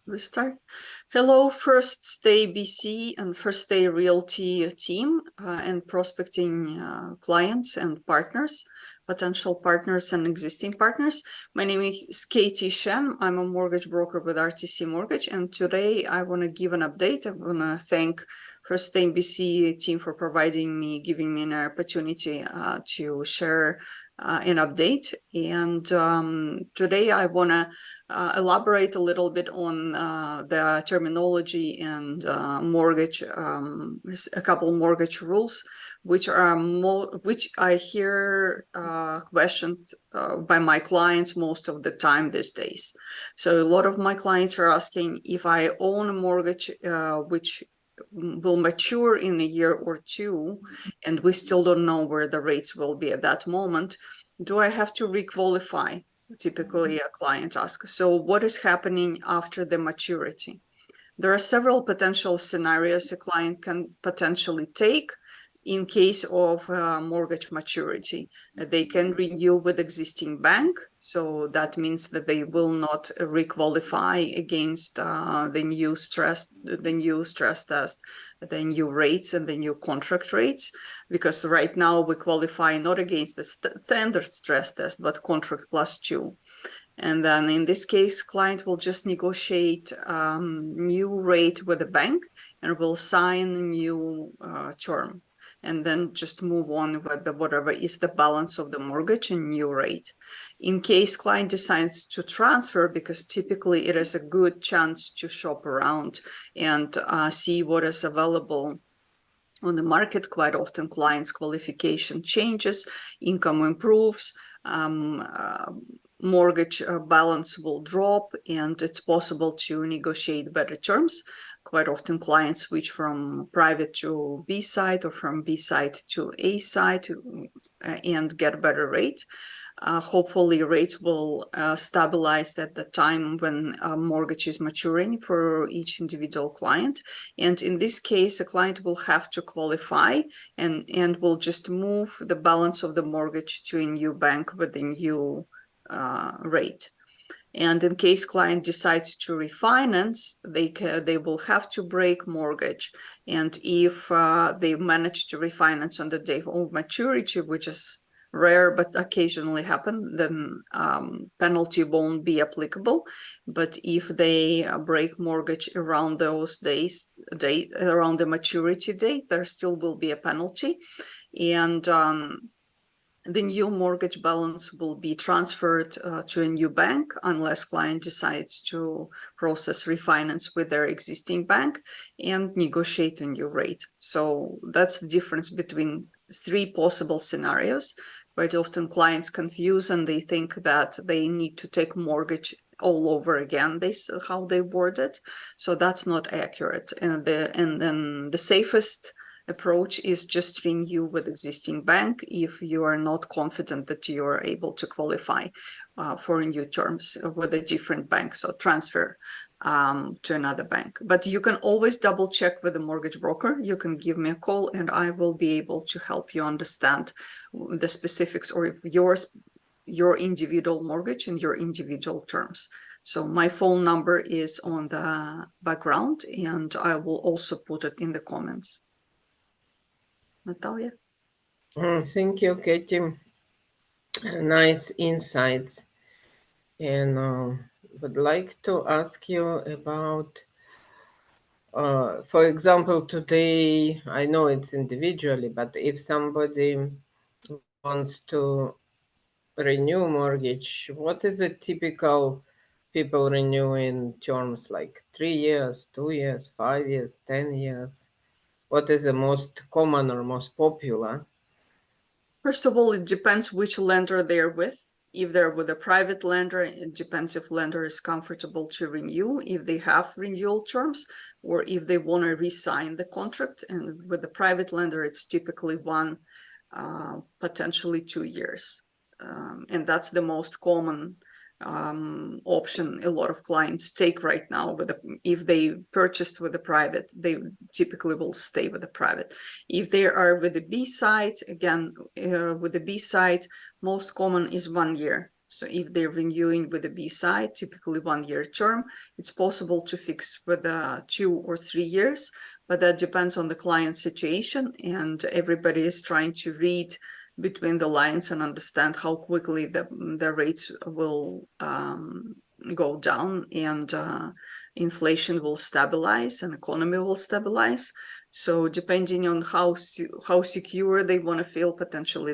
Restart. Hello, First Stay BC and First Stay Realty team and prospecting clients and partners, potential partners and existing partners. My name is Katie Shen. I'm a mortgage broker with RTC Mortgage, and today I want to give an update. I want to thank First Stay BC team for giving me an opportunity to share an update. And today I want to elaborate a little bit on the terminology and mortgage, a couple mortgage rules, which I hear questioned by my clients most of the time these days. So a lot of my clients are asking, if I own a mortgage which will mature in a year or two, and we still don't know where the rates will be at that moment, do I have to requalify? Typically a client asks. So what is happening after the maturity? There are several potential scenarios a client can potentially take in case of mortgage maturity. They can renew with existing bank, so that means that they will not requalify against the new stress test, the new rates and the new contract rates, because right now we qualify not against the standard stress test, but contract +2. And then in this case, client will just negotiate new rate with the bank and will sign a new term, and then just move on with whatever is the balance of the mortgage and new rate. In case client decides to transfer, because typically it is a good chance to shop around and see what is available on the market. Quite often clients' qualification changes, income improves, mortgage balance will drop, and it's possible to negotiate better terms. Quite often clients switch from private to B side or from B side to A side and get a better rate. Hopefully rates will stabilize at the time when a mortgage is maturing for each individual client. And in this case, a client will have to qualify and will just move the balance of the mortgage to a new bank with a new rate. And in case client decides to refinance, they will have to break mortgage. And if they manage to refinance on the day of maturity, which is rare but occasionally happen, then penalty won't be applicable. But if they break mortgage around those days, around the maturity date, there still will be a penalty. And the new mortgage balance will be transferred to a new bank unless client decides to process refinance with their existing bank and negotiate a new rate. So that's the difference between three possible scenarios. Quite often clients confuse and they think that they need to take mortgage all over again. How they word it. So that's not accurate. And then the safest approach is just renew with existing bank if you are not confident that you are able to qualify for new terms with a different bank, so transfer to another bank. But you can always double check with the mortgage broker. You can give me a call and I will be able to help you understand the specifics, or if your individual mortgage and your individual terms. So my phone number is on the background and I will also put it in the comments. Natalia? Thank you, Katie. Nice insights. And would like to ask you about, for example, today, I know it's individually, but if somebody wants to renew mortgage, what is a typical people renew in terms like 3 years, 2 years, 5 years, 10 years? What is the most common or most popular? First of all, it depends which lender they're with. If they're with a private lender, it depends if lender is comfortable to renew, if they have renewal terms, or if they want to re-sign the contract. And with the private lender, it's typically 1, potentially 2 years. And that's the most common option a lot of clients take right now. If they purchased with a private, they typically will stay with the private. If they are with the B side, again, with the B side, most common is 1 year. So if they're renewing with the B side, typically 1-year term, it's possible to fix with 2 or 3 years, but that depends on the client situation, and everybody is trying to read between the lines and understand how quickly the rates will go down, and inflation will stabilize and economy will stabilize. So depending on how secure they want to feel, potentially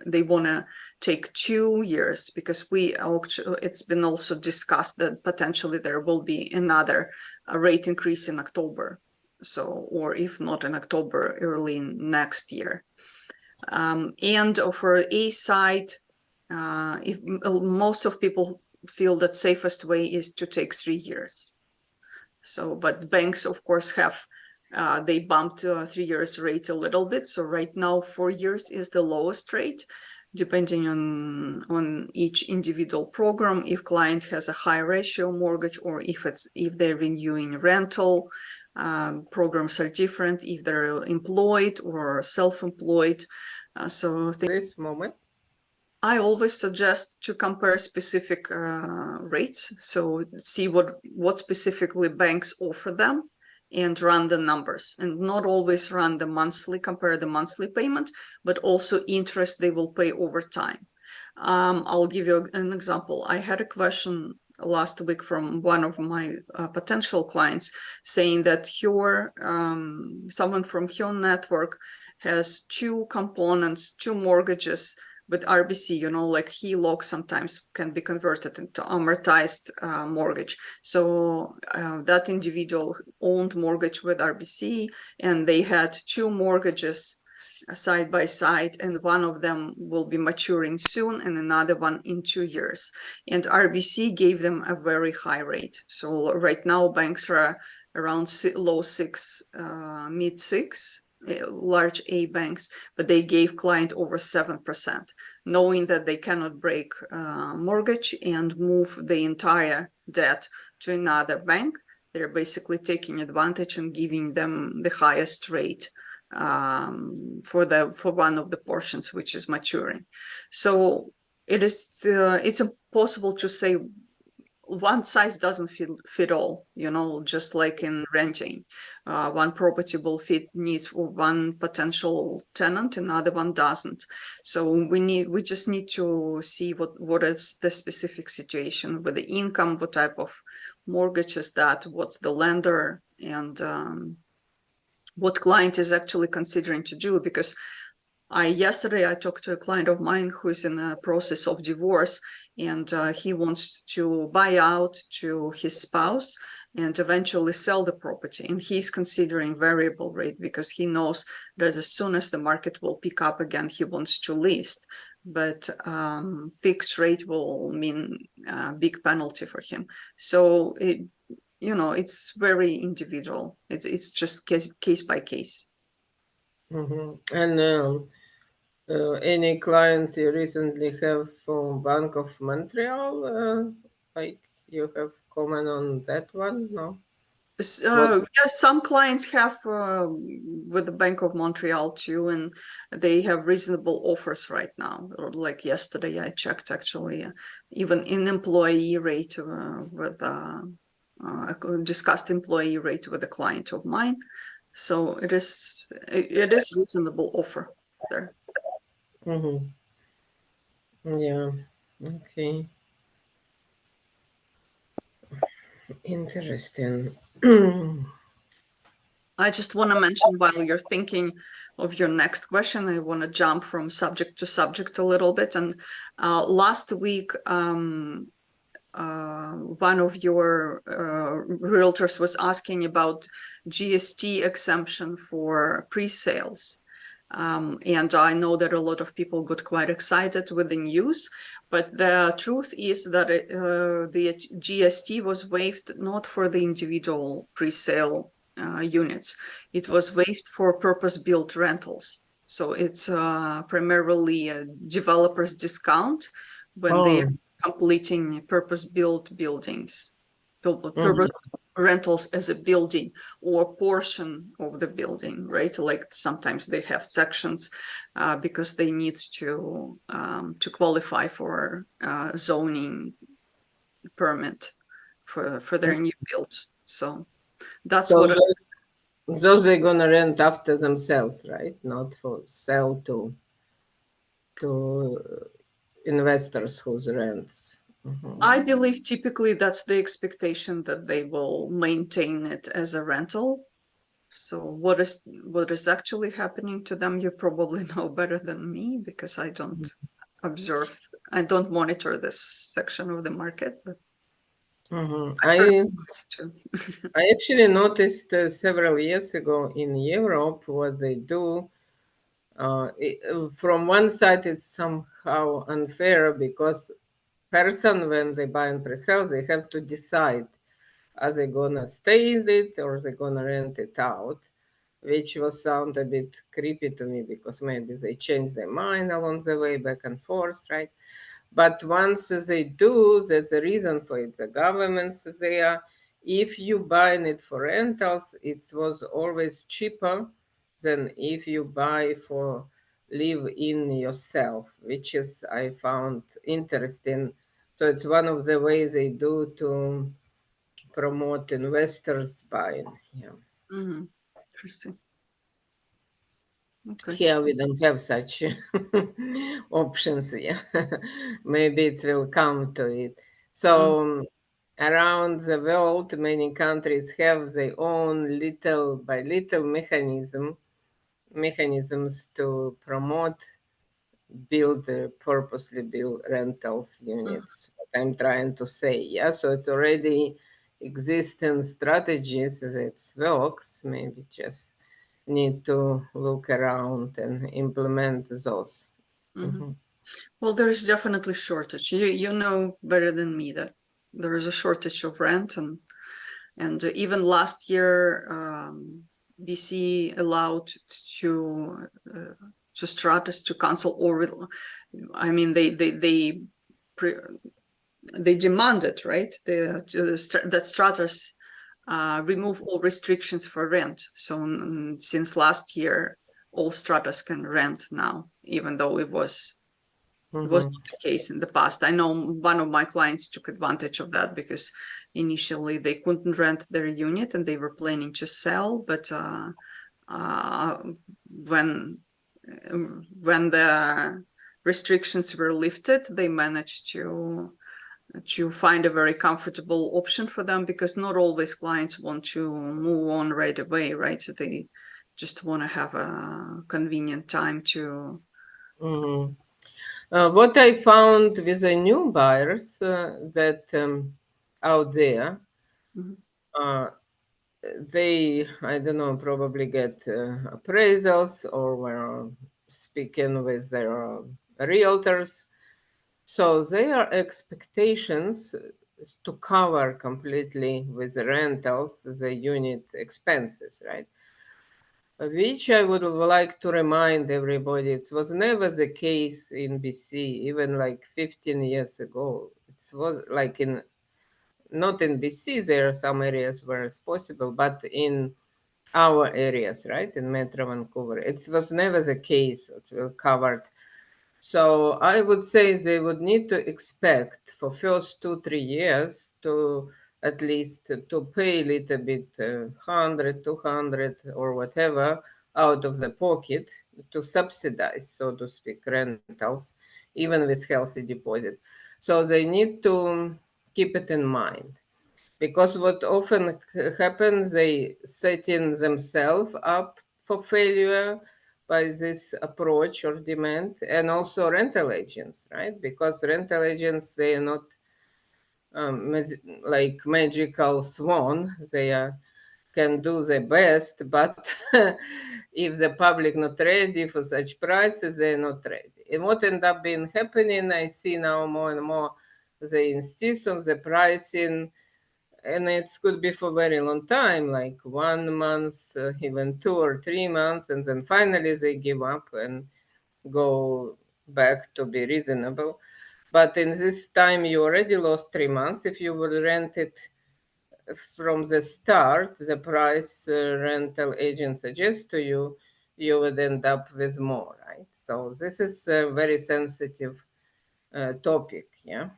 they want to take 2 years, because it's been also discussed that potentially there will be another rate increase in October. So, or if not in October, early next year. And for A side, if most of people feel that safest way is to take 3 years. So, but banks, of course, have they bumped 3 years rate a little bit. So right now, 4 years is the lowest rate, depending on each individual program. If client has a high ratio mortgage, or if they're renewing rental, programs are different. If they're employed or self-employed, so This moment. I always suggest to compare specific rates. So see what specifically banks offer them and run the numbers, and not always run the monthly, compare the monthly payment, but also interest they will pay over time. I'll give you an example. I had a question last week from one of my potential clients saying that someone from her network has 2 components, 2 mortgages with RBC, like HELOC sometimes can be converted into amortized mortgage. So that individual owned mortgage with RBC, and they had 2 mortgages side by side, and one of them will be maturing soon and another one in 2 years. And RBC gave them a very high rate. So right now banks are around low 6, mid 6, large A banks, but they gave client over 7%, knowing that they cannot break mortgage and move the entire debt to another bank. They're basically taking advantage and giving them the highest rate for one of the portions which is maturing. So it's impossible to say one size doesn't fit all, just like in renting. One property will fit needs for one potential tenant, another one doesn't. So we just need to see what is the specific situation with the income, what type of mortgage is that, what's the lender, and what client is actually considering to do. Because yesterday I talked to a client of mine who is in the process of divorce, and he wants to buy out to his spouse and eventually sell the property. And he's considering variable rate because he knows that as soon as the market will pick up again, he wants to list. But fixed rate will mean a big penalty for him. So it's very individual. It's just case by case. And any clients you recently have from Bank of Montreal? Like you have comment on that one? No. Yes, some clients have with the Bank of Montreal too, and they have reasonable offers right now. Or like yesterday, I checked actually, even in employee rate with discussed employee rate with a client of mine. So it is reasonable offer there. Mm-hmm. Yeah. Okay. Interesting. I just want to mention, while you're thinking of your next question, I want to jump from subject to subject a little bit. And last week, one of your realtors was asking about GST exemption for pre-sales. And I know that a lot of people got quite excited with the news, but the truth is that the GST was waived not for the individual pre-sale units. It was waived for purpose-built rentals. So it's primarily a developer's discount when they're completing purpose-built buildings, rentals as a building or a portion of the building, right? Like sometimes they have sections because they need to qualify for zoning permit for their new builds. So that's So what. those they're gonna rent after themselves, right? Not for sell to investors whose rents. I believe typically that's the expectation that they will maintain it as a rental. So what is actually happening to them, you probably know better than me because I don't observe, I don't monitor this section of the market, but I've heard this too. I actually noticed several years ago in Europe what they do. From one side, it's somehow unfair because person when they buy and pre-sell, they have to decide are they gonna stay in it or they gonna rent it out, which was sound a bit creepy to me because maybe they change their mind along the way back and forth, right? But once they do, that's the reason for it. The governments there, if you buying it for rentals, it was always cheaper than if you buy for live in yourself, which is I found interesting. So it's one of the ways they do to promote investors buying. Yeah. Interesting. Okay. Here we don't have such options. Yeah, maybe it will come to it. So around the world, many countries have their own little by little mechanisms to promote build purposely build rentals units. What I'm trying to say, yeah. So it's already existing strategies that works. Maybe just need to look around and implement those. Mhm. Well, there's definitely shortage. You know better than me that there is a shortage of rent, and even last year, BC allowed to stratas to cancel or, I mean, they demanded, right, that stratas remove all restrictions for rent. So since last year, all stratas can rent now, even though it was Mm-hmm. not the case in the past. I know one of my clients took advantage of that because initially they couldn't rent their unit and they were planning to sell, but uh, when the restrictions were lifted, they managed to find a very comfortable option for them because not always clients want to move on right away, right? So they just want to have a convenient time to. Mm-hmm. What I found with the new buyers that out there, Mhm. uh, they, I don't know, probably get appraisals or were speaking with their realtors. So their expectations is to cover completely with the rentals the unit expenses, right? Which I would like to remind everybody, it was never the case in BC, even like 15 years ago. It was like in, not in BC, there are some areas where it's possible, but in our areas, right, in Metro Vancouver, it was never the case. It's well covered. So I would say they would need to expect for first 2 3 years to at least to pay a little bit 100 200 or whatever out of the pocket to subsidize, so to speak, rentals, even with healthy deposit. So they need to keep it in mind because what often happens, they setting themselves up for failure by this approach or demand, and also rental agents, right? Because rental agents, they are not like magical swan. They can do their best, but if the public not ready for such prices, they're not ready. And what end up being happening, I see now more and more, they insist on the pricing, and it could be for a very long time, like 1 month, even 2 or 3 months, and then finally they give up and go back to be reasonable. But in this time, you already lost 3 months if you would rent it from the start, the price rental agent suggests to you, you would end up with more, right? So this is a very sensitive topic, yeah.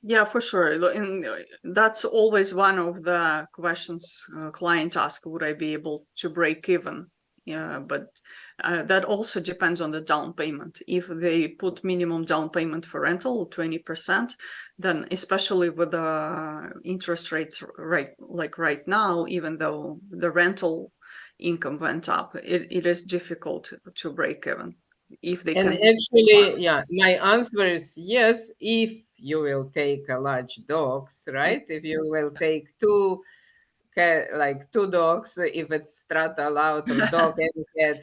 Yeah, for sure. And that's always one of the questions client ask, would I be able to break even? Yeah, but that also depends on the down payment. If they put minimum down payment for rental, 20%, then especially with the interest rates right now, even though the rental income went up, it is difficult to break even if they And can. actually, yeah, my answer is yes, if you will take a large dogs, right? If you will take two like two dogs, if it's strata allowed, or dog and cat.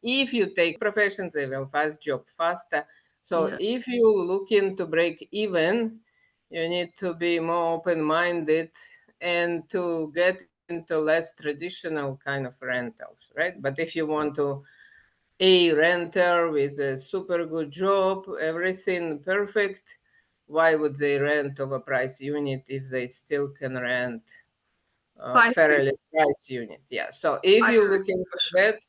If you take professions, they will fast job faster. So Yeah, if you looking to break even, you need to be more open-minded and to get into less traditional kind of rentals, right? But if you want to a renter with a super good job, everything perfect, why would they rent overpriced unit if they still can rent I agree. fairly price unit? Yeah. So if I you're agree looking for for sure. that,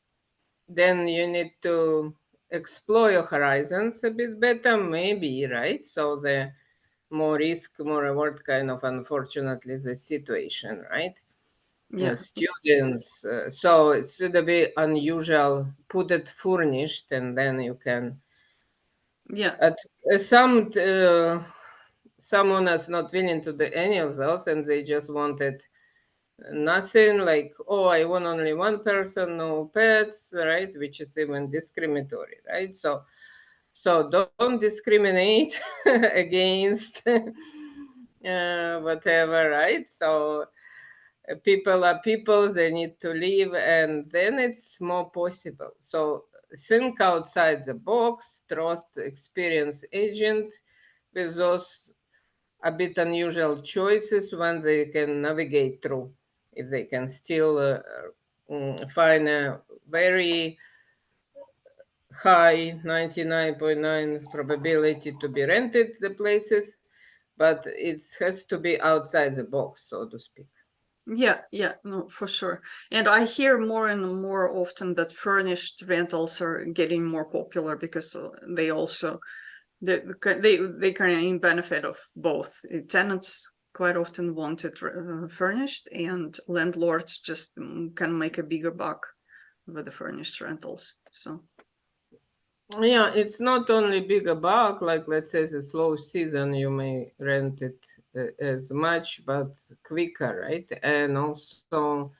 then you need to explore your horizons a bit better, maybe, right? So the more risk, more reward kind of, unfortunately, the situation, right? Yeah, Students, so it should be unusual, put it furnished, and then you can. yeah. At someone is not willing to do any of those, and they just wanted nothing, like, oh, I want only one person, no pets, right? Which is even discriminatory, right? So don't discriminate against whatever, right? So people are people, they need to live, and then it's more possible. So think outside the box, trust experienced agent with those a bit unusual choices when they can navigate through, if they can still find a very high 99.9 probability to be rented the places, but it has to be outside the box, so to speak. Yeah, no, for sure. And I hear more and more often that furnished rentals are getting more popular because they also they kind of in benefit of both. Tenants quite often want it furnished, and landlords just can make a bigger buck with the furnished rentals. So Yeah, it's not only bigger bulk, like let's say the slow season, you may rent it as much, but quicker, right? And also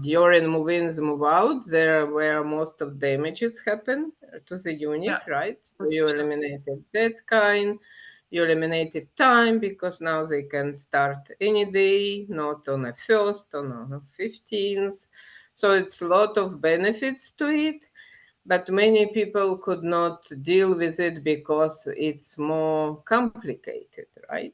during move-ins, move-outs, there where most of damages happen to the yeah, unit, right? So that's you true. eliminated that kind, you eliminated time because now they can start any day, not on a first, on a 15th. So it's a lot of benefits to it, but many people could not deal with it because it's more complicated, right?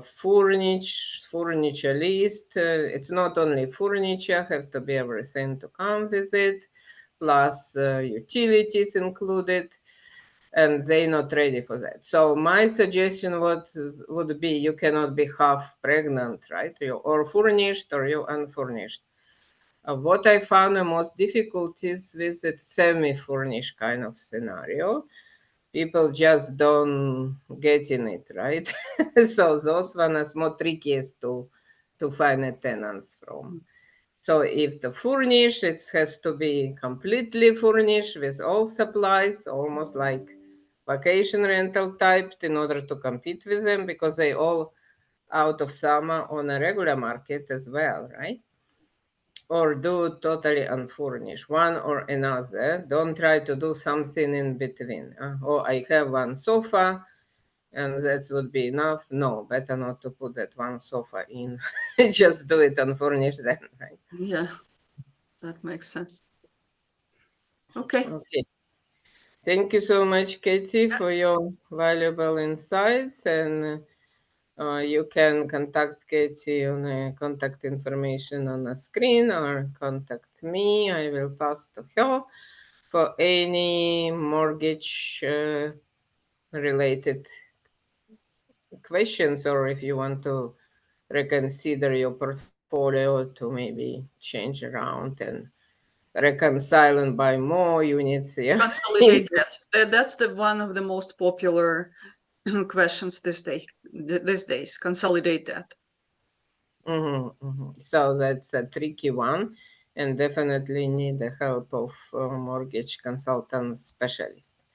Furniture list. It's not only furniture, have to be everything to come with it, plus utilities included, and they not ready for that. So my suggestion would be you cannot be half pregnant, right? You or furnished or you unfurnished. What I found the most difficulties with it semi-furnished kind of scenario, people just don't get in it, right? So those one is more trickiest to find a tenants from. So if the furnished, it has to be completely furnished with all supplies, almost like vacation rental type, in order to compete with them, because they all out of summer on a regular market as well, right? Or do totally unfurnished, one or another. Don't try to do something in between. Oh, I have one sofa and that would be enough. No, better not to put that one sofa in. Just do it unfurnished then, right? Yeah, that makes sense. Okay. Okay. Thank you so much, Katie, for your valuable insights. And you can contact Katie on contact information on the screen, or contact me. I will pass to her for any mortgage related questions, or if you want to reconsider your portfolio, to maybe change around and reconcile and buy more units. Yeah. Consolidate that. That's the one of the most popular questions these days. Consolidate that. So that's a tricky one, and definitely need the help of mortgage consultant specialist.